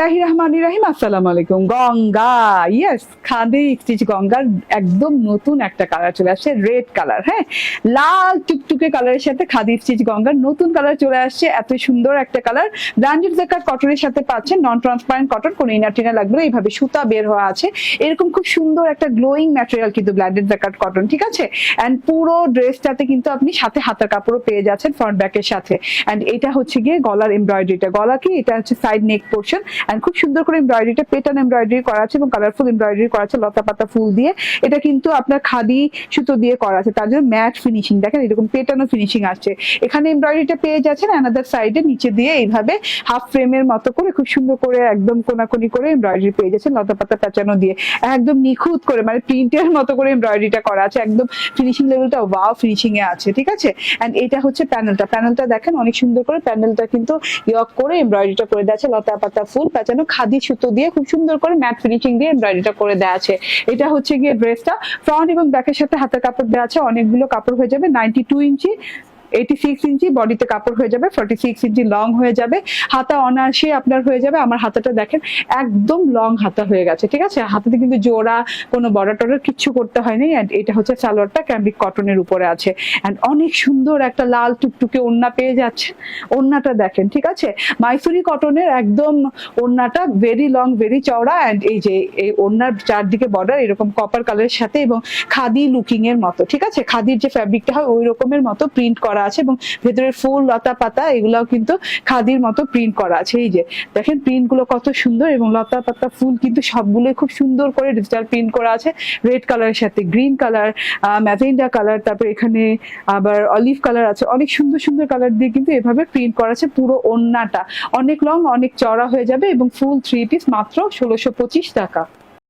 রহিম আসসালামু আলাইকুম। Ganga, yes, khadi stitch গঙ্গার একদম নতুন একটা কালার চলে আসছে, রেড কালার। হ্যাঁ, লাল টুকটুকে কালারের সাথে খাদি স্টিচ গঙ্গার নতুন কালার চলে আসছে। এত সুন্দর একটা কালার, ব্র্যান্ডেড জ্যাকেট কটনের সাথে পাচ্ছেন, নন ট্রান্সপারেন্ট কটন, কোনো ইনার টিনার লাগবে না। এইভাবে সুতা বের হওয়া আছে, এরকম খুব সুন্দর একটা গ্লোয়িং ম্যাটেরিয়াল কিন্তু ব্র্যান্ডেড জ্যাকেট কটন, ঠিক আছে। এন্ড পুরো ড্রেসটাতে কিন্তু আপনি সাথে হাতার কাপড়ও পেয়ে যাচ্ছেন ফ্রন্ট ব্যাকের সাথে। এন্ড এটা হচ্ছে গিয়ে গলার এমব্রয়ডারিটা, গলা কি এটা হচ্ছে সাইড নেক পোর্শন, এন্ড খুব সুন্দর করে এমব্রয়ডারিটা পেটার্ন এমব্রয়ডারি করা আছে এবং কালারফুল এমব্রয়ডারি করা আছে লতা পাতা ফুল দিয়ে। এটা কিন্তু আপনার খাদি সুতো দিয়ে করা আছে, তার জন্য ম্যাট ফিনিশিং, দেখেন এরকম পেটার্নও ফিনিশিং আসছে। এখানে এমব্রয়ডারিটা পেয়ে যাচ্ছেন অ্যানাদার সাইডে নিচে দিয়ে এইভাবে হাফ ফ্রেমের মতো করে খুব সুন্দর করে একদম কোনাকুনি করে এমব্রয়ডারি পেয়ে যাচ্ছেন লতা পাতা পেঁচানো দিয়ে, একদম নিখুঁত করে মানে প্রিন্টের মতো করে এমব্রয়ডারিটা করা আছে। একদম ফিনিশিং লেভেলটা ওয়াও ফিনিশিং এ আছে, ঠিক আছে। এন্ড এটা হচ্ছে প্যানেলটা দেখেন অনেক সুন্দর করে প্যানেলটা কিন্তু ইয়ক করে এমব্রয়ডারিটা করে দেওয়া আছে লতা পাতা ফুল পেঁচানো খাদি সুতো দিয়ে খুব সুন্দর করে ম্যাট ফিনিশিং দিয়ে এমব্রয়ডারিটা করে দেওয়া আছে। এটা হচ্ছে গিয়ে ড্রেসটা, ফ্রন্ট এবং ব্যাকের সাথে হাতের কাপড় দেওয়া আছে, অনেকগুলো কাপড় হয়ে যাবে। 92 ইঞ্চি, 86 ইঞ্চি বডিতে কাপড় হয়ে যাবে, 46 ইঞ্চি লং হয়ে যাবে, হাতা অনায়াসে আপনার হয়ে যাবে। আমার হাতাটা দেখেন একদম লং হাতা হয়ে গেছে, ঠিক আছে। হাতাতে কিন্তু জোড়া কোনো বর্ডার টর্ডার কিচ্ছু করতে হয়নি। এন্ড এটা হচ্ছে সালোয়ারটা ক্যামব্রিক কটনের উপরে আছে। এন্ড অনেক সুন্দর একটা লাল টুকটুকে ওড়না পেয়ে যাচ্ছে, ওড়নাটা দেখেন, ঠিক আছে। মাইসুরি কটনের একদম ওড়নাটা ভেরি লং ভেরি চওড়া। এন্ড এই যে এই ওড়নার চারদিকে বর্ডার এরকম কপার কালারের সাথে এবং খাদি লুকিং এর মতো, ঠিক আছে। খাদির যে ফ্যাব্রিকটা হয় ওই রকমের মতো প্রিন্ট করা আছে এবং ভেতরের ফুল লতা পাতা এগুলাও কিন্তু খাদির মতো প্রিন্ট করা আছে। এই যে দেখেন প্রিন্ট গুলো কত সুন্দর এবং লতা পাতা ফুল কিন্তু সবগুলো খুব সুন্দর করে ডিজিটাল প্রিন্ট করা আছে রেড কালারের সাথে গ্রিন কালার, ম্যাজেন্ডা কালার, তারপর এখানে আবার অলিভ কালার আছে। অনেক সুন্দর সুন্দর কালার দিয়ে কিন্তু এভাবে প্রিন্ট করা আছে। পুরো ওড়নাটা অনেক লং অনেক চওড়া হয়ে যাবে এবং ফুল 3 পিস মাত্র 1625 টাকা।